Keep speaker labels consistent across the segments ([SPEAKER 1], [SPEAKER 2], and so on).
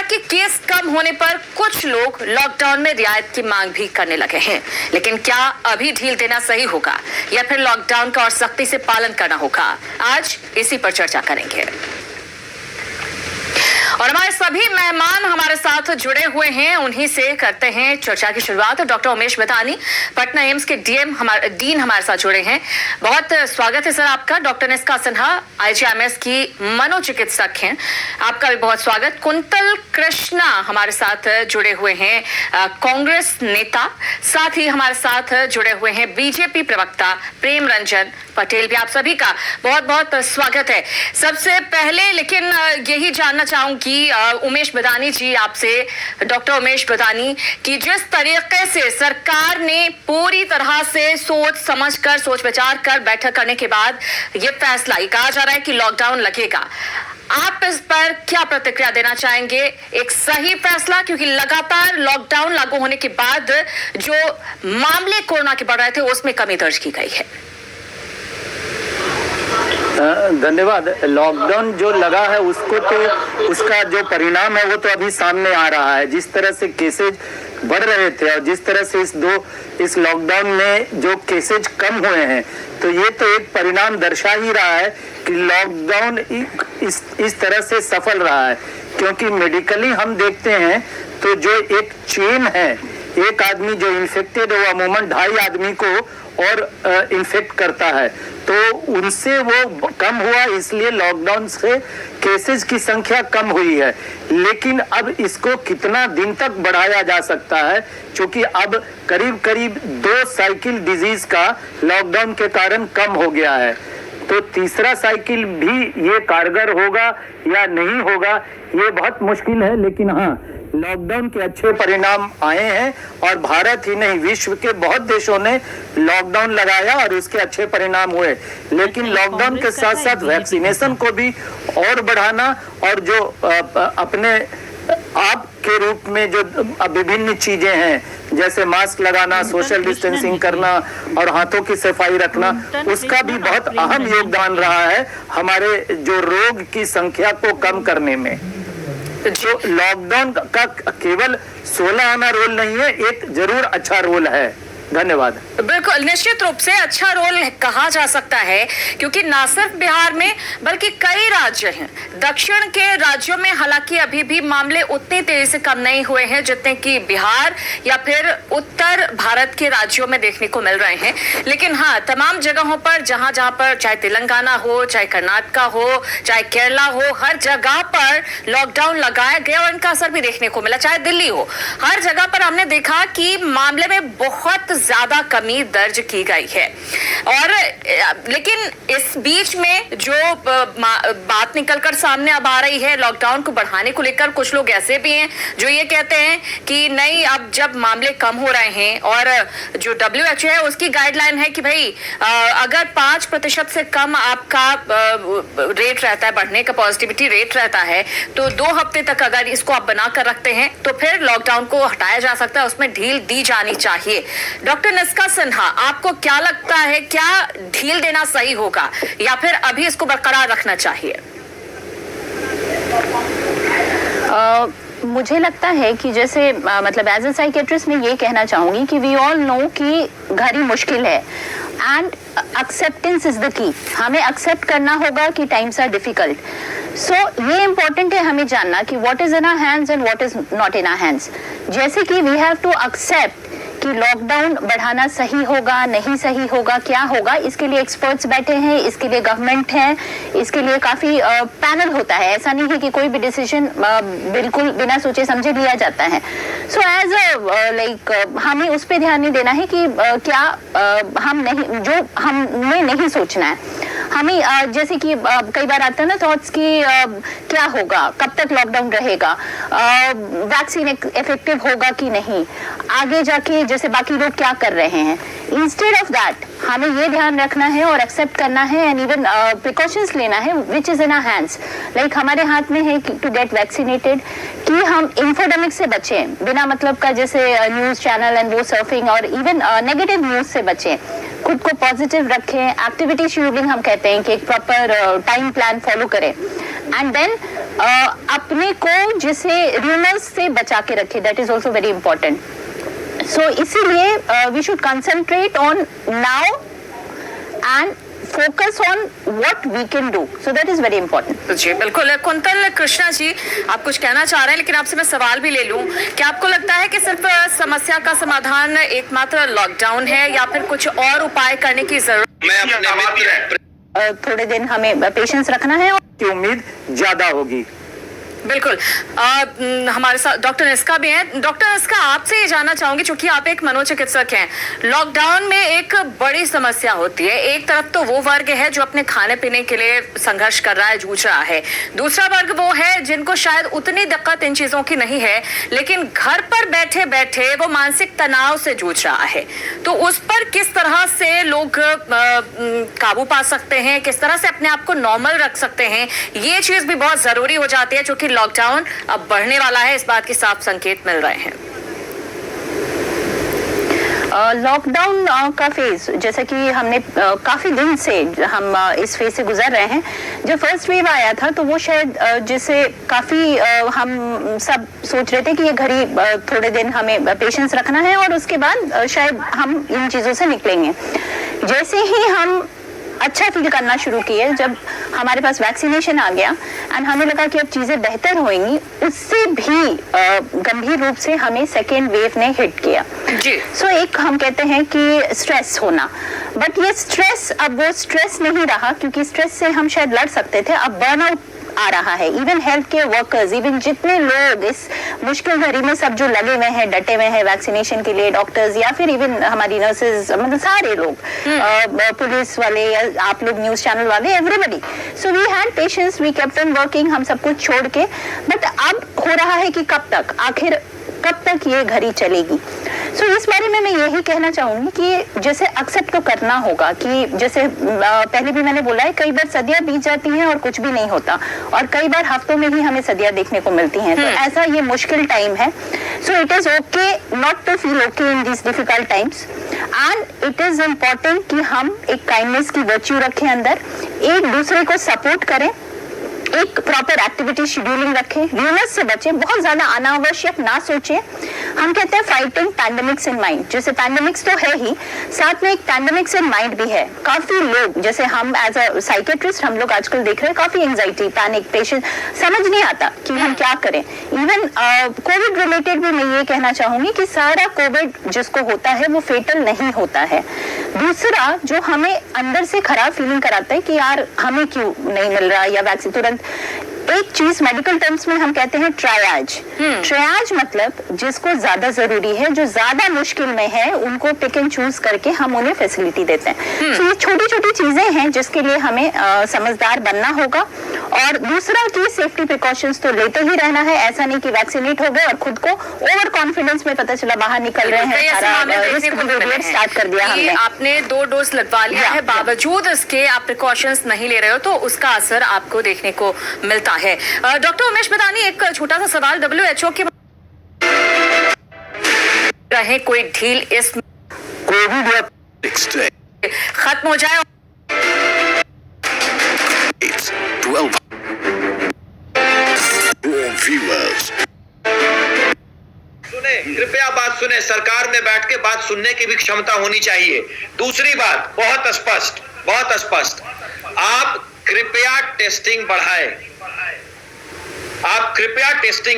[SPEAKER 1] हालांकि केस कम होने पर कुछ लोग लॉकडाउन में रियायत की मांग भी करने लगे हैं, लेकिन क्या अभी ढील देना सही होगा या फिर लॉकडाउन का और सख्ती से पालन करना होगा? आज इसी पर चर्चा करेंगे और हमारे सभी मेहमान हमारे साथ जुड़े हुए हैं। उन्हीं से करते हैं चर्चा की शुरुआत। डॉक्टर उमेश बदानी, पटना एम्स के डीन हमारे साथ जुड़े हैं। बहुत स्वागत है सर आपका। डॉक्टर निष्का सिन्हा, IGIMS की मनोचिकित्सक हैं, आपका भी बहुत स्वागत। कुंतल कृष्णा हमारे साथ जुड़े हुए हैं, कांग्रेस नेता। साथ ही हमारे साथ जुड़े हुए हैं बीजेपी प्रवक्ता प्रेम रंजन पटेल भी। आप सभी का बहुत बहुत स्वागत है। सबसे पहले लेकिन यही जानना चाहूंगी उमेश बदानी जी आपसे, डॉक्टर उमेश बदानी, कि जिस तरीके से सरकार ने पूरी तरह से सोच विचार कर बैठक करने के बाद ये फैसला, ये कहा जा रहा है कि लॉकडाउन लगेगा, आप इस पर क्या प्रतिक्रिया देना चाहेंगे? एक सही फैसला, क्योंकि लगातार लॉकडाउन लागू होने के बाद जो मामले कोरोना के बढ़ रहे थे उसमें कमी दर्ज की गई है।
[SPEAKER 2] धन्यवाद। लॉकडाउन जो लगा है उसको तो उसका जो परिणाम है वो तो अभी सामने आ रहा है। जिस तरह से केसेज बढ़ रहे थे और जिस तरह से इस लॉकडाउन में जो केसेज कम हुए हैं, तो ये तो एक परिणाम दर्शा ही रहा है कि लॉकडाउन इस तरह से सफल रहा है। क्योंकि मेडिकली हम देखते हैं तो जो एक चेन है, एक आदमी जो इन्फेक्टेड है वो अमूमन 2.5 आदमी को और इन्फेक्ट करता है, तो उनसे वो कम हुआ, इसलिए लॉकडाउन से केसेस की संख्या कम हुई है। लेकिन अब इसको कितना दिन तक बढ़ाया जा सकता है, क्योंकि अब करीब करीब 2 साइकिल डिजीज का लॉकडाउन के कारण कम हो गया है, तो तीसरा साइकिल भी ये कारगर होगा या नहीं होगा ये बहुत मुश्किल है। लेकिन हाँ, लॉकडाउन के अच्छे परिणाम आए हैं और भारत ही नहीं विश्व के बहुत देशों ने लॉकडाउन लगाया और उसके अच्छे परिणाम हुए। लेकिन लॉकडाउन के साथ साथ वैक्सीनेशन को भी और बढ़ाना और जो अपने आप के रूप में जो विभिन्न चीजें हैं, जैसे मास्क लगाना, सोशल डिस्टेंसिंग करना और हाथों की सफाई रखना, उसका भी बहुत अहम योगदान रहा है हमारे जो रोग की संख्या को कम करने में। जो लॉकडाउन का केवल 16 आना रोल नहीं है, एक जरूर अच्छा रोल है। धन्यवाद।
[SPEAKER 1] बिल्कुल, निश्चित रूप से अच्छा रोल कहा जा सकता है, क्योंकि न सिर्फ बिहार में बल्कि कई राज्य हैं, दक्षिण के राज्यों में हालांकि अभी भी मामले उतनी तेजी से कम नहीं हुए हैं जितने कि बिहार या फिर उत्तर भारत के राज्यों में देखने को मिल रहे हैं। लेकिन हाँ, तमाम जगहों पर जहां पर चाहे तेलंगाना हो, चाहे कर्नाटका हो, चाहे केरला हो, हर जगह पर लॉकडाउन लगाया गया और इनका असर भी देखने को मिला। चाहे दिल्ली हो, हर जगह पर हमने देखा कि मामले में बहुत ज्यादा कमी दर्ज की गई है। और लेकिन इस बीच में जो बात निकलकर सामने अब आ रही है लॉकडाउन को बढ़ाने को लेकर, कुछ लोग ऐसे भी हैं जो ये कहते हैं कि नहीं, अब जब मामले कम हो रहे हैं और जो WHO है उसकी गाइडलाइन है कि भाई अगर 5% से कम आपका रेट रहता है, बढ़ने का पॉजिटिविटी रेट रहता है, तो 2 हफ्ते तक अगर इसको आप बनाकर रखते हैं तो फिर लॉकडाउन को हटाया जा सकता है, उसमें ढील दी जानी चाहिए। डॉक्टर निष्का सिन्हा, आपको क्या लगता है, क्या ढील देना सही होगा या फिर अभी इसको बरकरार रखना चाहिए?
[SPEAKER 3] मुझे लगता है कि जैसे मतलब एज ए साइकेट्रिस्ट मैं ये कहना चाहूंगी कि वी ऑल नो कि घर ही मुश्किल है and acceptance is the key. हमें एक्सेप्ट करना होगा कि टाइम्स आर डिफिकल्ट। सो ये इम्पोर्टेंट है हमें जानना कि what is in our hands and what is not in our hands. जैसे कि वी हैव टू एक्सेप्ट कि लॉकडाउन बढ़ाना सही होगा, नहीं सही होगा, क्या होगा, इसके लिए एक्सपर्ट्स बैठे हैं, इसके लिए गवर्नमेंट है, इसके लिए काफी पैनल होता है। ऐसा नहीं है कि कोई भी डिसीजन बिल्कुल बिना सोचे समझे लिया जाता है। सो एज लाइक हमें उस पर ध्यान नहीं देना है कि क्या हम नहीं, जो हमें नहीं सोचना है। हमें जैसे कि कई बार आता है ना थॉट्स कि क्या होगा, कब तक लॉकडाउन रहेगा, वैक्सीन इफेक्टिव होगा कि नहीं, आगे जाके जैसे बाकी लोग क्या कर रहे हैं। इंस्टेड ऑफ दैट हमें ये ध्यान रखना है और एक्सेप्ट करना है एंड इवन प्रिकॉशंस लेना है which is in our hands. Like हमारे हाथ में है टू गेट वैक्सीनेटेड, कि हम इंफोडेमिक से बचें, बिना मतलब का जैसे न्यूज चैनल एंड वो सर्फिंग और इवन नेगेटिव न्यूज से बचें, खुद को पॉजिटिव रखें, एक्टिविटी शेड्यूलिंग हम कहते हैं कि एक प्रॉपर टाइम प्लान फॉलो करें एंड देन अपने को जैसे रूमर्स से बचा के रखे, that is also very important. So इसीलिए we should concentrate on now and focus on what we can do, so that is very important।
[SPEAKER 1] जी बिल्कुल। कुंतल कृष्णा जी, आप कुछ कहना चाह रहे हैं, लेकिन आपसे मैं सवाल भी ले लूं, क्या आपको लगता है कि सिर्फ समस्या का समाधान एकमात्र लॉकडाउन है या फिर कुछ और उपाय करने की जरूरत?
[SPEAKER 3] थोड़े दिन हमें पेशेंस रखना है और
[SPEAKER 2] की उम्मीद ज्यादा होगी।
[SPEAKER 1] बिल्कुल। हमारे साथ डॉक्टर निस्का भी हैं। डॉक्टर निस्का, आपसे ये जानना चाहूंगी, चूंकि आप एक मनोचिकित्सक हैं, लॉकडाउन में एक बड़ी समस्या होती है। एक तरफ तो वो वर्ग है जो अपने खाने पीने के लिए संघर्ष कर रहा है, जूझ रहा है। दूसरा वर्ग वो है जिनको शायद उतनी दिक्कत इन चीजों की नहीं है, लेकिन घर पर बैठे बैठे वो मानसिक तनाव से जूझ रहा है। तो उस पर किस तरह से लोग काबू पा सकते हैं, किस तरह से अपने आप को नॉर्मल रख सकते हैं, ये चीज भी बहुत जरूरी हो जाती है, क्योंकि लॉकडाउन अब बढ़ने वाला है, इस बात के साफ संकेत मिल रहे हैं।
[SPEAKER 3] लॉकडाउन का फेज, जैसे कि हमने काफी दिन से हम इस फेज से गुजर रहे हैं। जब फर्स्ट वेव आया था तो वो शायद जैसे काफी हम सब सोच रहे थे कि ये घड़ी थोड़े दिन हमें पेशेंस रखना है और उसके बाद शायद हम इन चीजों से निकलेंगे। जैसे ही हम अच्छा फील करना शुरू किए, जब हमारे पास वैक्सीनेशन आ गया एंड हमें लगा कि अब चीजें बेहतर होंगी, उससे भी गंभीर रूप से हमें सेकेंड वेव ने हिट किया
[SPEAKER 1] जी।
[SPEAKER 3] सो एक हम कहते हैं कि स्ट्रेस होना, बट ये स्ट्रेस अब वो स्ट्रेस नहीं रहा, क्योंकि स्ट्रेस से हम शायद लड़ सकते थे, अब बर्नआउट आ रहा है। Even health care workers, even जितने लोग इस मुश्किल घड़ी में सब जो लगे हुए हैं, डटे हुए हैं वैक्सीनेशन के लिए, डॉक्टर्स या फिर इवन हमारी नर्सेज, मतलब सारे लोग, पुलिस वाले या आप लोग न्यूज चैनल वाले, everybody. So we had patience, we kept on working, हम सब कुछ छोड़ के। बट अब हो रहा है कि कब तक, आखिर कब तक ये घड़ी चलेगी। सो इस बारे में मैं यही कहना चाहूंगी कि जैसे एक्सेप्ट तो करना होगा कि जैसे पहले भी मैंने बोला है, कई बार सदियां बीत जाती हैं और कुछ भी नहीं होता, और कई बार हफ्तों में ही हमें सदियां देखने को मिलती हैं। तो ऐसा ये मुश्किल टाइम है। So it is okay not to feel okay in this difficult times, and it is important कि हम एक काइंडनेस की वर्च्यू रखें अंदर, एक दूसरे को सपोर्ट करें, एक प्रॉपर एक्टिविटी शेड्यूलिंग रखें, र्यूमर्स से बचें, बहुत ज्यादा अनावश्यक ना सोचें। हम कहते हैं फाइटिंग पैंडेमिक्स इन माइंड, जैसे पैंडेमिक्स तो है ही, साथ में एक पैंडेमिक्स इन माइंड भी है। काफी लोग, जैसे हम एज अ साइकेट्रिस्ट हम लोग आजकल देख रहे हैं, काफी एंजाइटी, पैनिक, पेशेंट, समझ नहीं आता कि हम क्या करें। इवन कोविड रिलेटेड भी मैं ये कहना चाहूंगी कि सारा कोविड जिसको होता है वो फेटल नहीं होता है। दूसरा जो हमें अंदर से खराब फीलिंग कराता है कि यार हमें क्यों नहीं मिल रहा या वैक्सीन, तुरंत एक चीज मेडिकल टर्म्स में हम कहते हैं ट्रायाज। ट्रायाज मतलब जिसको ज्यादा जरूरी है, जो ज्यादा मुश्किल में है, उनको पिक एंड चूज करके हम उन्हें फैसिलिटी देते हैं। तो ये छोटी छोटी चीजें हैं जिसके लिए हमें समझदार बनना होगा। और दूसरा कि सेफ्टी प्रिकॉशंस तो लेते ही रहना है। ऐसा नहीं कि वैक्सीनेट हो गए और खुद को ओवर कॉन्फिडेंस में पता चला बाहर निकल रहे हैं, सारा रिस्क बिहेवियर स्टार्ट कर दिया हमने।
[SPEAKER 1] आपने 2 डोज लगवा लिया है, बावजूद इसके आप प्रिकॉशंस नहीं ले रहे हो, तो उसका असर आपको देखने को मिलता है। डॉक्टर उमेश बदानी, एक छोटा सा सवाल, WHO के रहे कोई ढील इस
[SPEAKER 2] कोविड
[SPEAKER 1] खत्म हो जाए।
[SPEAKER 4] कृपया बात सुने, सरकार में बैठ के बात सुनने की भी क्षमता होनी चाहिए। दूसरी बात बहुत स्पष्ट, आप कृपया टेस्टिंग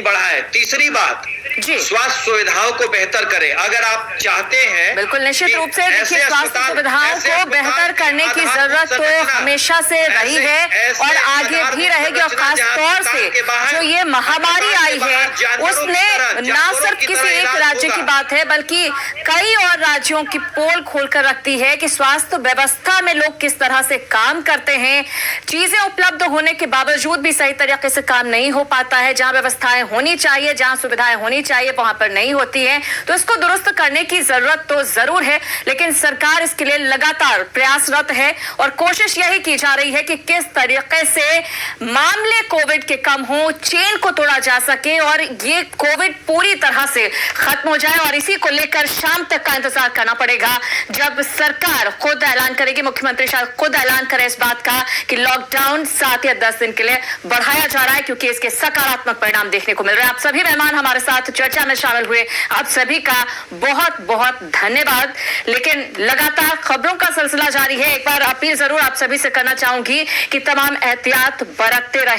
[SPEAKER 4] बढ़ाएं। तीसरी बात, स्वास्थ्य सुविधाओं को बेहतर करें। अगर आप चाहते हैं,
[SPEAKER 1] बिल्कुल निश्चित रूप से देखिए, स्वास्थ्य सुविधाओं को बेहतर करने की जरूरत तो हमेशा से रही है और आगे भी रहेगी। और खास तौर से जो ये महामारी आई है, उसने ना सिर्फ किसी एक राज्य की बात है, बल्कि कई और राज्यों की पोल खोलकर रखती है कि स्वास्थ्य व्यवस्था में लोग किस तरह से काम करते हैं। चीजें उपलब्ध होने के बावजूद भी सही तरीके से काम नहीं हो पाता है, जहां व्यवस्थाएं होनी चाहिए, जहां सुविधाएं होनी चाहिए वहां पर नहीं होती हैं, तो इसको दुरुस्त करने की जरूरत तो जरूर है। लेकिन सरकार इसके लिए लगातार प्रयासरत है और कोशिश यही की जा रही है कि किस तरीके से मामले कोविड के कम हो, चेन को तोड़ा जा सके और ये कोविड पूरी तरह से खत्म हो जाए। और इसी को लेकर शाम तक का इंतजार करना पड़ेगा जब सरकार खुद ऐलान करेगी, मुख्यमंत्री शायद खुद ऐलान करे इस बात का कि लॉकडाउन 7 या 10 दिन के लिए बढ़ाया जा रहा है, क्योंकि इसके सकारात्मक परिणाम देखने को मिल रहे हैं। आप सभी मेहमान हमारे साथ चर्चा में शामिल हुए, आप सभी का बहुत बहुत धन्यवाद। लेकिन लगातार खबरों का सिलसिला जारी है। एक बार अपील जरूर आप सभी से करना चाहूंगी कि तमाम एहतियात बरतते रहे।